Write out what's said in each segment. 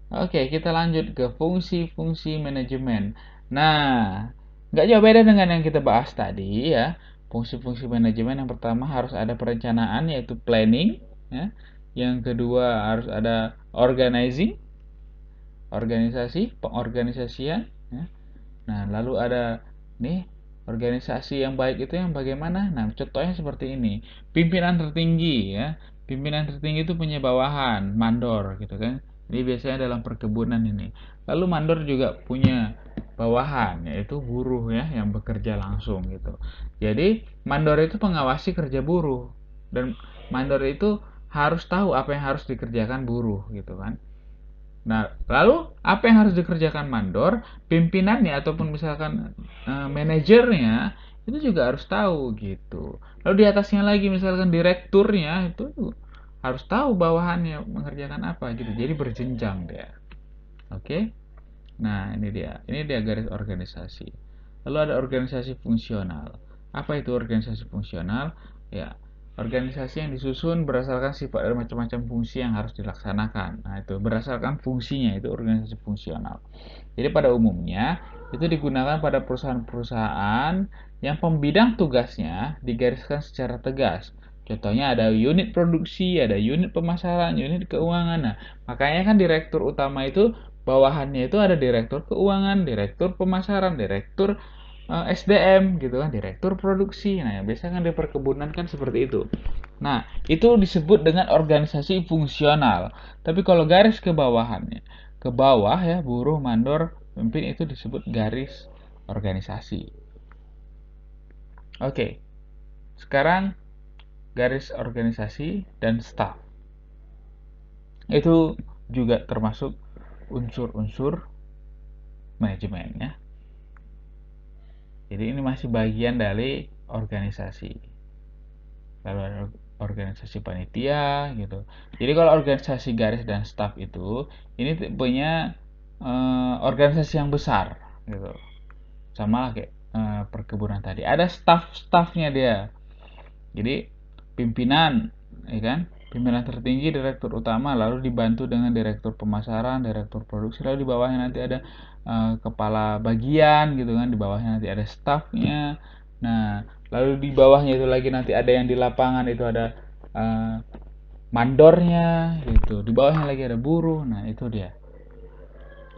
Oke, kita lanjut ke fungsi-fungsi manajemen. Nah, nggak jauh beda dengan yang kita bahas tadi ya. Fungsi-fungsi manajemen yang pertama harus ada perencanaan yaitu planning ya. Yang kedua harus ada organizing, organisasi, pengorganisasian ya. Nah, lalu ada nih organisasi yang baik itu yang bagaimana? Nah, contohnya seperti ini. Pimpinan tertinggi ya. Pimpinan tertinggi itu punya bawahan, mandor gitu kan. Ini biasanya dalam perkebunan ini. Lalu mandor juga punya bawahan yaitu buruh ya yang bekerja langsung gitu. Jadi, mandor itu pengawasi kerja buruh dan mandor itu harus tahu apa yang harus dikerjakan buruh gitu kan. Nah, lalu apa yang harus dikerjakan mandor, pimpinannya ataupun misalkan manajernya itu juga harus tahu gitu. Lalu di atasnya lagi misalkan direkturnya itu harus tahu bawahannya mengerjakan apa gitu. Jadi berjenjang dia. Oke? Nah, ini dia. Ini dia garis organisasi. Lalu ada organisasi fungsional. Apa itu organisasi fungsional? Ya, organisasi yang disusun berdasarkan sifat dan macam-macam fungsi yang harus dilaksanakan. Nah, itu berdasarkan fungsinya itu organisasi fungsional. Jadi pada umumnya itu digunakan pada perusahaan-perusahaan yang pembidang tugasnya digariskan secara tegas. Contohnya ada unit produksi, ada unit pemasaran, unit keuangan. Nah, makanya kan direktur utama itu bawahannya itu ada direktur keuangan, direktur pemasaran, direktur SDM gitu kan, direktur produksi. Nah, biasanya kan di perkebunan kan seperti itu. Nah, itu disebut dengan organisasi fungsional. Tapi kalau garis ke bawahannya, ke bawah ya, buruh, mandor, pemimpin itu disebut garis organisasi. Oke, sekarang garis organisasi dan staff. Itu juga termasuk unsur-unsur manajemen ya. Jadi ini masih bagian dari organisasi. Lalu ada organisasi panitia gitu. Jadi kalau organisasi garis dan staff itu ini tipenya organisasi yang besar gitu. Sama kayak perkebunan tadi. Ada staff-staffnya dia. Jadi pimpinan, ya kan? Pimpinan tertinggi direktur utama, lalu dibantu dengan direktur pemasaran, direktur produksi, lalu di bawahnya nanti ada kepala bagian gitu kan, di bawahnya nanti ada staffnya. Nah, lalu di bawahnya itu lagi nanti ada yang di lapangan itu ada uh, mandornya gitu. Di bawahnya lagi ada buruh. Nah, itu dia.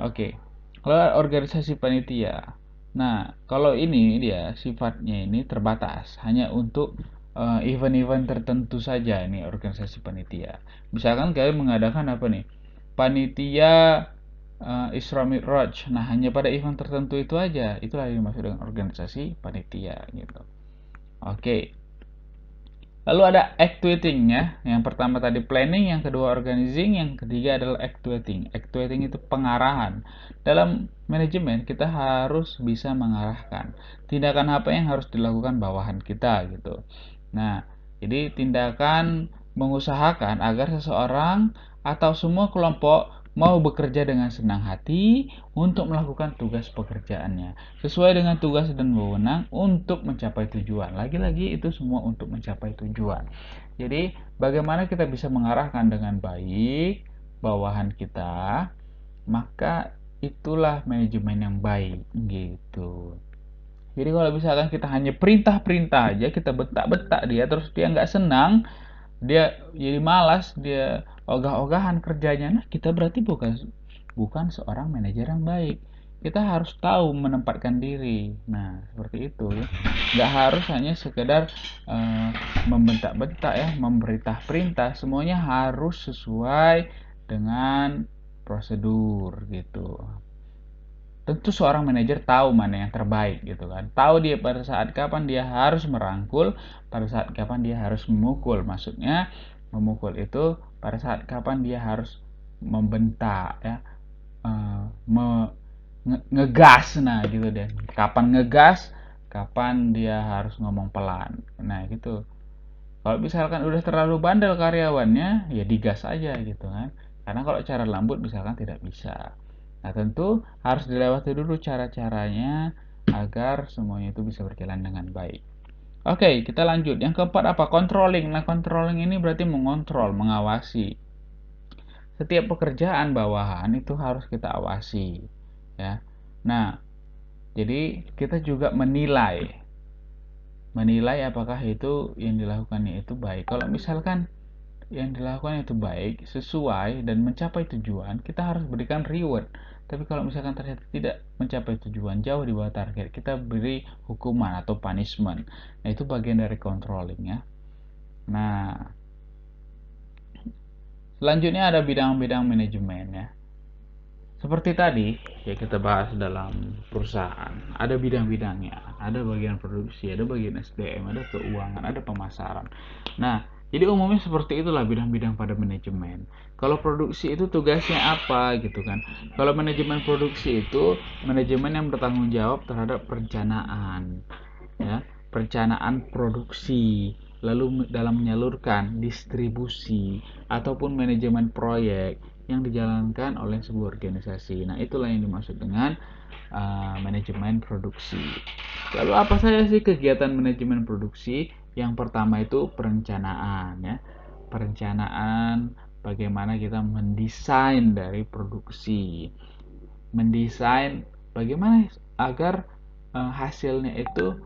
Oke. Kalau organisasi panitia. Nah, kalau ini dia sifatnya ini terbatas, hanya untuk event-event tertentu saja ini organisasi panitia. Misalkan kalian mengadakan apa nih? Panitia Isra Mi'raj. Nah, hanya pada event tertentu itu aja. Itulah yang dimaksud dengan organisasi panitia gitu. Oke. Lalu ada actuating ya. Yang pertama tadi planning, yang kedua organizing, yang ketiga adalah actuating. Actuating itu pengarahan. Dalam manajemen kita harus bisa mengarahkan tindakan apa yang harus dilakukan bawahan kita gitu. Nah, jadi tindakan mengusahakan agar seseorang atau semua kelompok mau bekerja dengan senang hati untuk melakukan tugas pekerjaannya sesuai dengan tugas dan wewenang untuk mencapai tujuan. Lagi-lagi itu semua untuk mencapai tujuan. Jadi, bagaimana kita bisa mengarahkan dengan baik bawahan kita, maka itulah manajemen yang baik gitu. Jadi kalau misalkan kita hanya perintah-perintah aja, kita bentak-bentak dia, terus dia nggak senang, dia jadi malas, dia ogah-ogahan kerjanya, nah kita berarti bukan seorang manajer yang baik. Kita harus tahu menempatkan diri. Nah, seperti itu ya. Nggak harus hanya sekedar membentak-bentak ya, memberitah perintah, semuanya harus sesuai dengan prosedur gitu. Tentu seorang manajer tahu mana yang terbaik gitu kan. Tahu dia pada saat kapan dia harus merangkul, pada saat kapan dia harus memukul. Maksudnya memukul itu pada saat kapan dia harus membentak ya, ngegas nah gitu deh. Kapan ngegas, kapan dia harus ngomong pelan. Nah gitu. Kalau misalkan udah terlalu bandel karyawannya, ya digas aja gitu kan. Karena kalau cara lembut misalkan tidak bisa. Nah, tentu harus dilewati dulu cara-caranya agar semuanya itu bisa berjalan dengan baik. Oke, kita lanjut. Yang keempat apa? Controlling. Nah, controlling ini berarti mengontrol, mengawasi. setiap pekerjaan bawahan itu harus kita awasi, ya. Nah, jadi kita juga menilai apakah itu yang dilakukannya itu baik. Kalau misalkan yang dilakukan itu baik, sesuai dan mencapai tujuan, kita harus berikan reward. Tapi kalau misalkan ternyata tidak mencapai tujuan, jauh di bawah target, kita beri hukuman atau punishment. Nah, itu bagian dari controlling, ya. Nah, selanjutnya ada bidang-bidang manajemen, ya. Seperti tadi, ya kita bahas dalam perusahaan, ada bidang-bidangnya, ada bagian produksi, ada bagian SDM, ada keuangan, ada pemasaran. Nah, jadi umumnya seperti itulah bidang-bidang pada manajemen. Kalau produksi itu tugasnya apa gitu kan? Kalau manajemen produksi itu manajemen yang bertanggung jawab terhadap perencanaan, ya, perencanaan produksi, lalu dalam menyalurkan distribusi ataupun manajemen proyek yang dijalankan oleh sebuah organisasi. Nah, itulah yang dimaksud dengan manajemen produksi. Lalu apa saja sih kegiatan manajemen produksi? Yang pertama itu perencanaan, ya. Perencanaan bagaimana kita mendesain dari produksi. Mendesain bagaimana agar hasilnya itu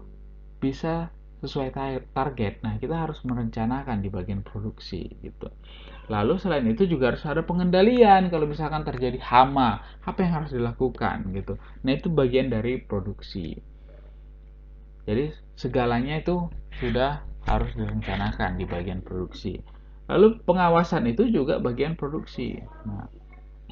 bisa sesuai target. Nah, kita harus merencanakan di bagian produksi gitu. Lalu selain itu juga harus ada pengendalian kalau misalkan terjadi hama, apa yang harus dilakukan gitu. Nah, itu bagian dari produksi. Jadi segalanya itu sudah harus direncanakan di bagian produksi. Lalu pengawasan itu juga bagian produksi. Nah,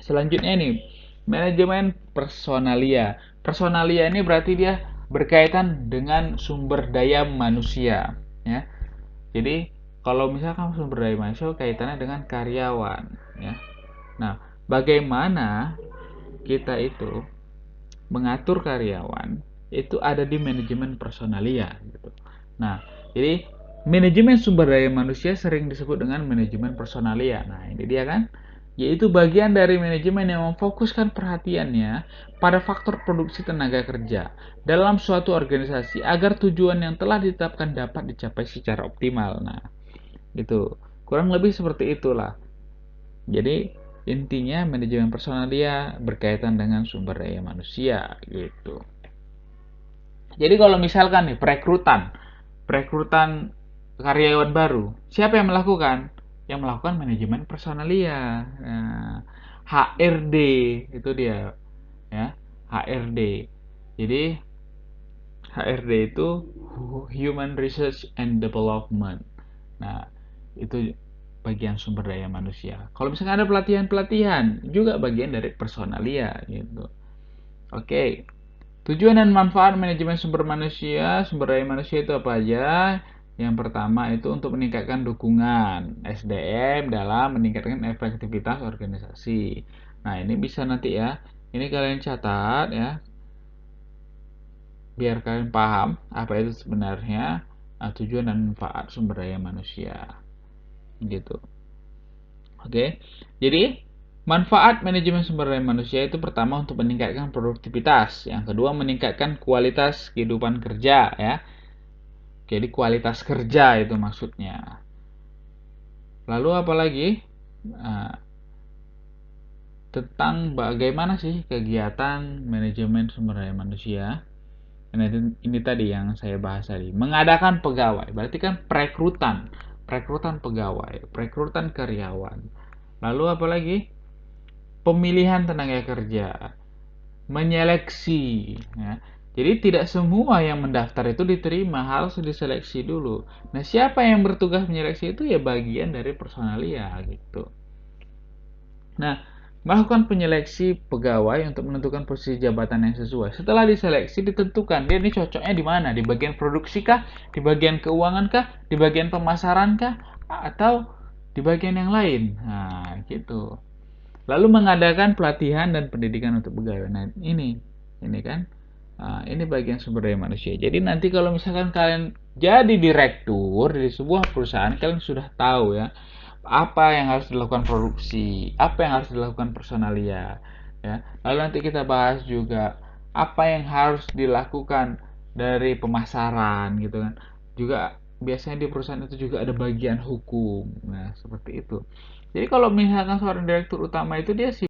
selanjutnya nih, manajemen personalia. Personalia ini berarti dia berkaitan dengan sumber daya manusia, ya. Jadi kalau misalkan sumber daya manusia kaitannya dengan karyawan, ya. Nah, bagaimana kita itu mengatur karyawan itu ada di manajemen personalia gitu. Nah, jadi manajemen sumber daya manusia sering disebut dengan manajemen personalia. Nah, ini dia kan, yaitu bagian dari manajemen yang memfokuskan perhatiannya pada faktor produksi tenaga kerja dalam suatu organisasi agar tujuan yang telah ditetapkan dapat dicapai secara optimal. Nah, itu kurang lebih seperti itulah. Jadi intinya manajemen personalia berkaitan dengan sumber daya manusia gitu. Jadi kalau misalkan nih perekrutan karyawan baru, siapa yang melakukan? Yang melakukan manajemen personalia. Nah, HRD itu dia, ya, HRD. Jadi HRD itu Human Research and Development. Nah, itu bagian sumber daya manusia. Kalau misalkan ada pelatihan-pelatihan, juga bagian dari personalia gitu. Oke. Tujuan dan manfaat manajemen sumber manusia, sumber daya manusia itu apa aja? Yang pertama itu untuk meningkatkan dukungan SDM dalam meningkatkan efektivitas organisasi. Nah, ini bisa nanti ya. Ini kalian catat ya, biar kalian paham apa itu sebenarnya tujuan dan manfaat sumber daya manusia. Gitu. Oke. Jadi, manfaat manajemen sumber daya manusia itu pertama untuk meningkatkan produktivitas, yang kedua meningkatkan kualitas kehidupan kerja, ya. Jadi kualitas kerja itu maksudnya. Lalu apalagi tentang bagaimana sih kegiatan manajemen sumber daya manusia. Nah, ini tadi yang saya bahas tadi. Mengadakan pegawai, berarti kan perekrutan pegawai, perekrutan karyawan. Lalu apalagi? Pemilihan tenaga kerja, menyeleksi, ya. Jadi tidak semua yang mendaftar itu diterima, harus diseleksi dulu. Nah, siapa yang bertugas menyeleksi itu ya bagian dari personalia gitu. Nah, melakukan penyeleksi pegawai untuk menentukan posisi jabatan yang sesuai. Setelah diseleksi ditentukan dia ini cocoknya di mana? Di bagian produksi kah? Di bagian keuangan kah? Di bagian pemasaran kah? Atau di bagian yang lain? Nah, gitu. Lalu mengadakan pelatihan dan pendidikan untuk pegawai. Nah, ini kan, ini bagian sumber daya manusia. Jadi nanti kalau misalkan kalian jadi direktur di sebuah perusahaan, kalian sudah tahu ya apa yang harus dilakukan produksi, apa yang harus dilakukan personalia, ya. Lalu nanti kita bahas juga apa yang harus dilakukan dari pemasaran gitu kan. Juga biasanya di perusahaan itu juga ada bagian hukum. Nah, seperti itu. Jadi kalau misalkan seorang direktur utama itu dia